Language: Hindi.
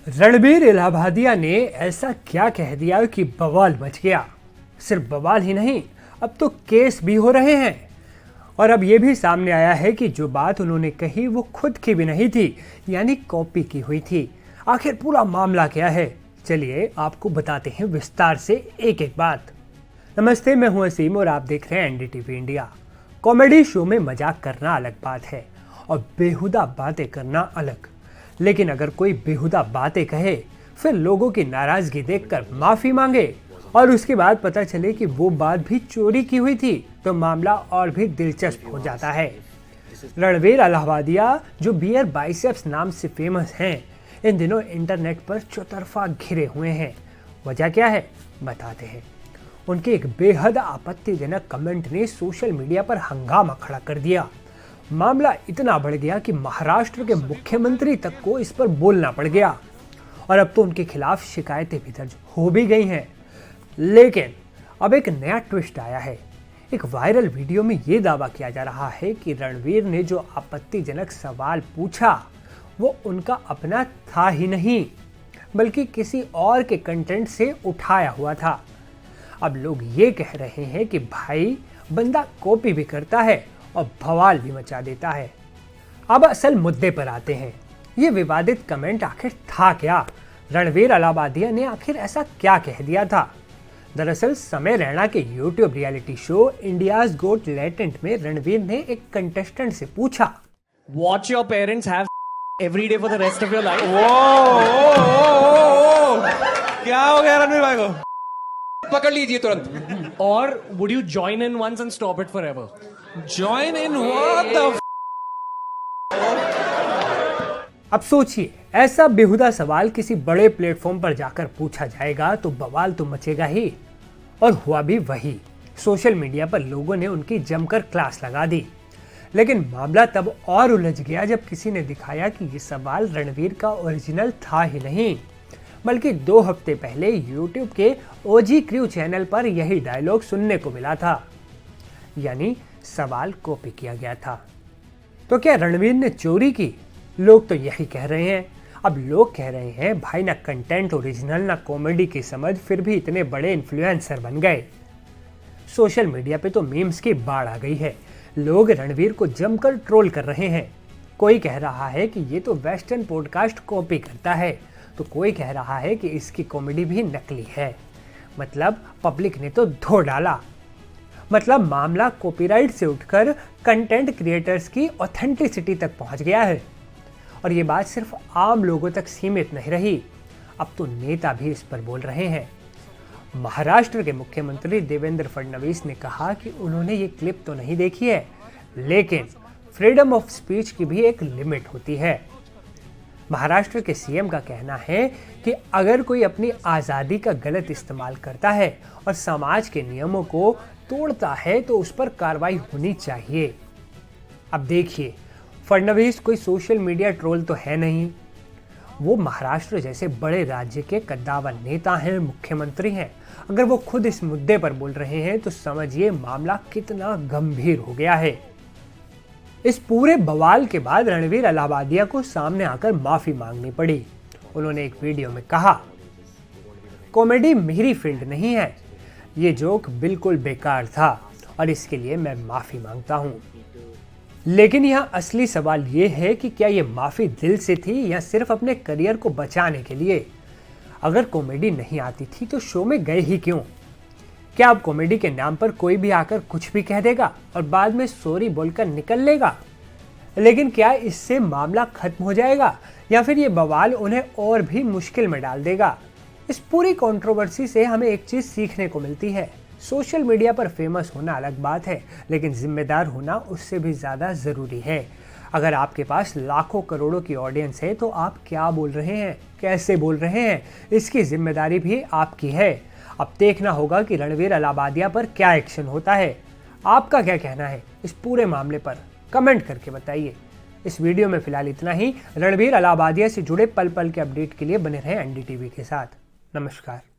रणबीर इलाहाबादिया ने ऐसा क्या कह दिया कि बवाल मच गया। सिर्फ बवाल ही नहीं, अब तो केस भी हो रहे हैं। और अब ये भी सामने आया है कि जो बात उन्होंने कही वो खुद की भी नहीं थी, यानी कॉपी की हुई थी। आखिर पूरा मामला क्या है, चलिए आपको बताते हैं विस्तार से एक एक बात। नमस्ते, मैं हूं असीम और आप देख रहे हैं एनडीटीवी इंडिया। कॉमेडी शो में मजाक करना अलग बात है और बेहुदा बातें करना अलग। लेकिन अगर कोई बेहुदा बातें कहे, फिर लोगों की नाराजगी देखकर माफी मांगे और उसके बाद पता चले कि वो बात भी चोरी की हुई थी, तो मामला और भी दिलचस्प हो जाता है। रणबीर इलाहाबादिया, जो बियर बाइसेप्स नाम से फेमस हैं, इन दिनों इंटरनेट पर चौतरफा घिरे हुए हैं। वजह क्या है, बताते हैं। उनके एक बेहद आपत्तिजनक कमेंट ने सोशल मीडिया पर हंगामा खड़ा कर दिया। मामला इतना बढ़ गया कि महाराष्ट्र के मुख्यमंत्री तक को इस पर बोलना पड़ गया और अब तो उनके खिलाफ शिकायतें भी दर्ज हो भी गई हैं। लेकिन अब एक नया ट्विस्ट आया है। एक वायरल वीडियो में ये दावा किया जा रहा है कि रणबीर ने जो आपत्तिजनक सवाल पूछा वो उनका अपना था ही नहीं, बल्कि किसी और के कंटेंट से उठाया हुआ था। अब लोग ये कह रहे हैं कि भाई, बंदा कॉपी भी करता है और बवाल भी मचा देता है। अब असल मुद्दे पर आते हैं। ये विवादित कमेंट आखिर था क्या? रणबीर इलाहाबादिया ने आखिर ऐसा क्या कह दिया था? दरअसल समय रैना के YouTube रियलिटी शो इंडियाज गोट लेटेंट में रणबीर ने एक कंटेस्टेंट से पूछा, Watch your parents have every day for the rest of your life. क्या हो गया रणबीर भाई को? पकड़ लीजिए तुरंत। Or would you join in once and stop it forever? Join in what the अब सोचिए, ऐसा बेहुदा सवाल किसी बड़े प्लेटफॉर्म पर जाकर पूछा जाएगा तो बवाल तो मचेगा ही। और हुआ भी वही। सोशल मीडिया पर लोगों ने उनकी जमकर क्लास लगा दी। लेकिन मामला तब और उलझ गया जब किसी ने दिखाया कि ये सवाल रणबीर का ओरिजिनल था ही नहीं, बल्कि 2 हफ्ते पहले YouTube के OG क्रू चैनल पर यही डायलॉग सुनने को मिला था। यानी सवाल कॉपी किया गया था। तो क्या रणबीर ने चोरी की? लोग तो यही कह रहे हैं। अब लोग कह रहे हैं, भाई ना कंटेंट ओरिजिनल ना कॉमेडी की समझ, फिर भी इतने बड़े इन्फ्लुएंसर बन गए। सोशल मीडिया पे तो मीम्स की बाढ़ आ गई है। लोग रणबीर को जमकर ट्रोल कर रहे हैं। कोई कह रहा है कि ये तो वेस्टर्न पॉडकास्ट कॉपी करता है, तो कोई कह रहा है कि इसकी कॉमेडी भी नकली है। मतलब पब्लिक ने तो धो डाला। मतलब मामला कॉपीराइट से उठकर कंटेंट क्रिएटर्स की ऑथेंटिसिटी तक पहुंच गया है। और ये बात सिर्फ आम लोगों तक सीमित नहीं रही, अब तो नेता भी इस पर बोल रहे हैं। महाराष्ट्र के मुख्यमंत्री देवेंद्र फडणवीस ने कहा कि उन्होंने ये क्लिप तो नहीं देखी है, लेकिन फ्रीडम ऑफ स्पीच की भी एक लिमिट होती है। महाराष्ट्र के सीएम का कहना है कि अगर कोई अपनी आज़ादी का गलत इस्तेमाल करता है और समाज के नियमों को तोड़ता है तो उस पर कार्रवाई होनी चाहिए। अब देखिए, फडणवीस कोई सोशल मीडिया ट्रोल तो है नहीं। वो महाराष्ट्र जैसे बड़े राज्य के कद्दावर नेता हैं, मुख्यमंत्री हैं। अगर वो खुद इस मुद्दे पर बोल रहे हैं तो समझिए मामला कितना गंभीर हो गया है। इस पूरे बवाल के बाद रणबीर इलाहाबादिया को सामने आकर माफी मांगनी पड़ी। उन्होंने एक वीडियो में कहा, कॉमेडी मेरी फील्ड नहीं है, ये जोक बिल्कुल बेकार था और इसके लिए मैं माफी मांगता हूँ। लेकिन यहाँ असली सवाल ये है कि क्या ये माफी दिल से थी या सिर्फ अपने करियर को बचाने के लिए? अगर कॉमेडी नहीं आती थी तो शो में गए ही क्यों? क्या अब कॉमेडी के नाम पर कोई भी आकर कुछ भी कह देगा और बाद में सॉरी बोलकर निकल लेगा? लेकिन क्या इससे मामला खत्म हो जाएगा या फिर ये बवाल उन्हें और भी मुश्किल में डाल देगा? इस पूरी कंट्रोवर्सी से हमें एक चीज सीखने को मिलती है। सोशल मीडिया पर फेमस होना अलग बात है, लेकिन जिम्मेदार होना उससे भी ज़्यादा ज़रूरी है। अगर आपके पास लाखों करोड़ों की ऑडियंस है तो आप क्या बोल रहे हैं, कैसे बोल रहे हैं, इसकी जिम्मेदारी भी आपकी है। अब देखना होगा कि रणबीर इलाहाबादिया पर क्या एक्शन होता है। आपका क्या कहना है इस पूरे मामले पर? कमेंट करके बताइए। इस वीडियो में फिलहाल इतना ही। रणबीर इलाहाबादिया से जुड़े पल पल के अपडेट के लिए बने रहें एनडीटीवी के साथ। नमस्कार।